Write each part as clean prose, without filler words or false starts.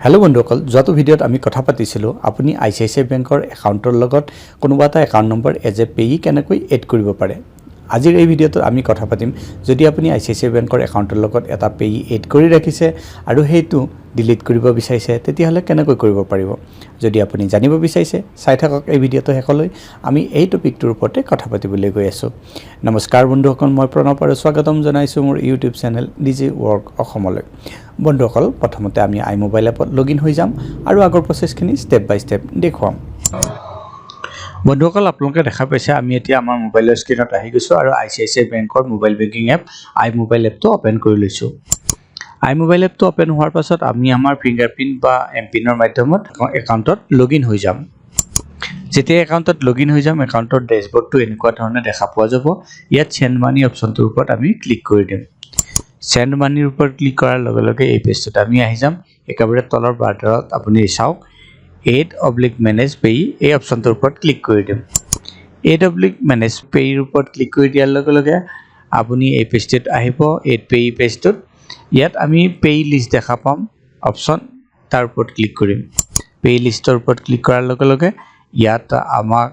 Hello' বন্ধুসকল, যোৱাটো ভিডিঅ'ত আমি কথা পাতিছিলোঁ আপুনি ICICI বেংকৰ একাউণ্টৰ লগত কোনোবা এটা একাউণ্ট নম্বৰ এজ এ পেয়ী কেনেকৈ এড কৰিব পাৰে। আজিৰ এই ভিডিঅ'টোত আমি কথা পাতিম যদি আপুনি ICICI বেংকৰ একাউণ্টৰ লগত এটা পেয়ী এড কৰি ৰাখিছে আৰু সেইটো ডিলিট কৰিব বিচাৰিছে তেতিয়াহ'লে কেনেকৈ কৰিব পাৰিব। যদি আপুনি জানিব বিচাৰিছে চাই থাকক এই ভিডিঅ'টো শেষলৈ। আমি এই টপিকটোৰ ওপৰতে কথা পাতিবলৈ গৈ আছোঁ। নমস্কাৰ বন্ধুসকল, মই প্ৰণৱ আৰু স্বাগতম জনাইছোঁ মোৰ ইউটিউব চেনেল ডিজি ৱৰ্ক অসমলৈ। বন্ধুসকল, প্ৰথমতে আমি iMobile এপত লগইন হৈ যাম আৰু আগৰ প্ৰচেছখিনি ষ্টেপ বাই ষ্টেপ দেখুৱাম। বন্ধুসকল, আপোনালোকে দেখা পাইছে আমি এতিয়া আমাৰ মোবাইলৰ স্ক্ৰীনত আহি গৈছোঁ আৰু ICICI বেংকৰ মোবাইল বেংকিং এপ iMobile এপটো অপেন কৰি লৈছোঁ। iMobile এপটো অপেন হোৱাৰ পাছত আমি আমাৰ ফিংগাৰপ্ৰিণ্ট বা এমপিনৰ মাধ্যমত একাউণ্টত লগইন হৈ যাম। যেতিয়া একাউণ্টত লগইন হৈ যাম, একাউণ্টৰ ডেছবৰ্ডটো এনেকুৱা ধৰণে দেখা পোৱা যাব। ইয়াত চেণ্ড মানি অপশ্যনটোৰ ওপৰত আমি ক্লিক কৰি দিম। চেণ্ড মানিৰ ওপৰত ক্লিক কৰাৰ লগে লগে এই পেজটোত আমি আহি যাম। একেবাৰে তলৰ বাৰ্ডাৰত আপুনি চাওক এড/মেনেজ পেয়ী এই অপশ্যনটোৰ ওপৰত ক্লিক কৰি দিম। এড/মেনেজ পেয়ীৰ ওপৰত ক্লিক কৰি দিয়াৰ লগে লগে আপুনি এই পেজটোত আহিব। এড পেয়ী পেজটোত ইয়াত আমি পেয়ী লিষ্ট দেখা পাম অপশ্যন, তাৰ ওপৰত ক্লিক কৰিম। পেয়ী লিষ্টৰ ওপৰত ক্লিক কৰাৰ লগে লগে ইয়াত আমাক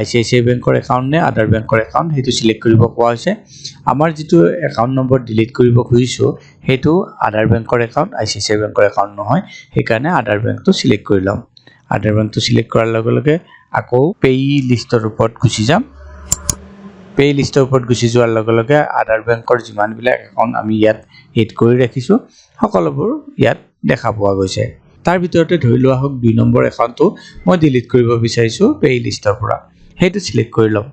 ICICI বেংকৰ একাউণ্ট নে আদাৰ বেংকৰ একাউণ্ট সেইটো চিলেক্ট কৰিব কোৱা হৈছে। আমাৰ যিটো একাউণ্ট নম্বৰ ডিলিট কৰিব খুজিছোঁ সেইটো আদাৰ বেংকৰ একাউণ্ট, ICICI বেংকৰ একাউণ্ট নহয়, সেইকাৰণে আদাৰ বেংকটো চিলেক্ট কৰি ল'ম। আদাৰ বেংকটো চিলেক্ট কৰাৰ লগে লগে আকৌ পেয়ী লিষ্টৰ ওপৰত গুচি যাম। পেয়ী লিষ্টৰ ওপৰত গুচি যোৱাৰ লগে লগে আদাৰ বেংকৰ যিমানবিলাক একাউণ্ট আমি ইয়াত এড কৰি ৰাখিছোঁ সকলোবোৰ ইয়াত দেখা পোৱা গৈছে। তাৰ ভিতৰতে ধৰি লোৱা হওক 2 নম্বৰ একাউণ্টটো মই ডিলিট কৰিব বিচাৰিছোঁ পেয়ী লিষ্টৰ পৰা, সেইটো চিলেক্ট কৰি ল'ম।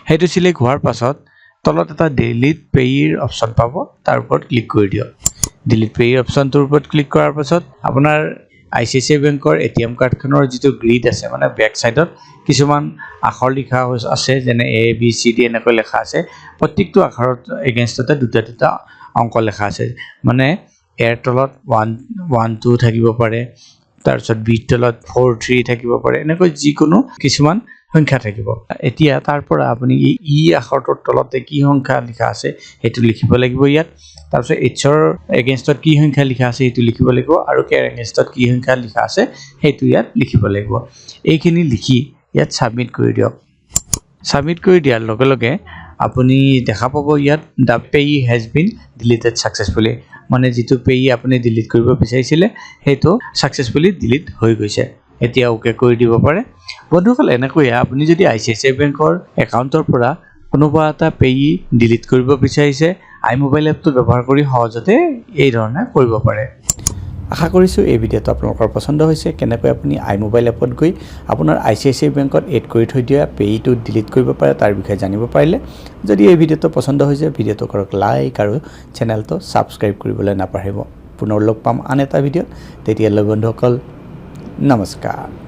সেইটো চিলেক্ট হোৱাৰ পাছত তলত এটা ডিলিট পেয়ীৰ অপশ্যন পাব, তাৰ ওপৰত ক্লিক কৰি দিয়ক। ডিলিট পেয়ীৰ অপশ্যনটোৰ ওপৰত ক্লিক কৰাৰ পাছত আপোনাৰ ICICI বেংকৰ ATM কাৰ্ডখনৰ যিটো গ্ৰিড আছে, মানে বেক চাইডত কিছুমান আখৰ লিখা আছে, যেনে ABCD এনেকৈ লেখা আছে। প্ৰত্যেকটো আখৰত এগেইনষ্টতে দুটা দুটা অংক লেখা আছে, মানে এৰ তলত 1 2 থাকিব পাৰে, তাৰপিছত বিৰ তলত 4 3 থাকিব পাৰে, এনেকৈ যিকোনো কিছুমান সংখ্যা থাকিব। এতিয়া তাৰ পৰা আপুনি ই আখৰটোৰ তলতে কি সংখ্যা লিখা আছে সেইটো লিখিব লাগিব ইয়াত। তাৰপিছত এইচৰ এগেইনষ্টত কি সংখ্যা লিখা আছে সেইটো লিখিব লাগিব আৰু কেৰ এগেইনষ্টত কি সংখ্যা লিখা আছে সেইটো ইয়াত লিখিব লাগিব। এইখিনি লিখি ইয়াত ছাবমিট কৰি দিয়ক। ছাবমিট কৰি দিয়াৰ লগে লগে আপুনি দেখা পাব ইয়াত the payee has been deleted successfully, মানে যিটো পেয়ী আপুনি ডিলিট কৰিব বিচাৰিছিলে সেইটো ছাকচেছফুলি ডিলিট হৈ গৈছে। এতিয়া ওকে কৰি দিব পাৰে। বন্ধুসকল, এনেকৈয়ে আপুনি যদি ICICI বেংকৰ একাউণ্টৰ পৰা কোনোবা এটা পেয়ী ডিলিট কৰিব বিচাৰিছে iMobile এপটো ব্যৱহাৰ কৰি সহজতে এই ধৰণে কৰিব পাৰে। আশা কৰিছোঁ এই ভিডিঅ'টো আপোনালোকৰ পচন্দ হৈছে। কেনেকৈ আপুনি iMobile এপত গৈ আপোনাৰ ICICI বেংকত এড কৰি থৈ দিয়া পেয়ীটো ডিলিট কৰিব পাৰে তাৰ বিষয়ে জানিব পাৰিলে। যদি এই ভিডিঅ'টো পচন্দ হৈছে ভিডিঅ'টো কৰক লাইক আৰু চেনেলটো ছাবস্ক্ৰাইব কৰিবলৈ নাপাহৰিব। পুনৰ লগ পাম আন এটা ভিডিঅ'ত। তেতিয়ালৈ বন্ধুসকল, নমস্কাৰ।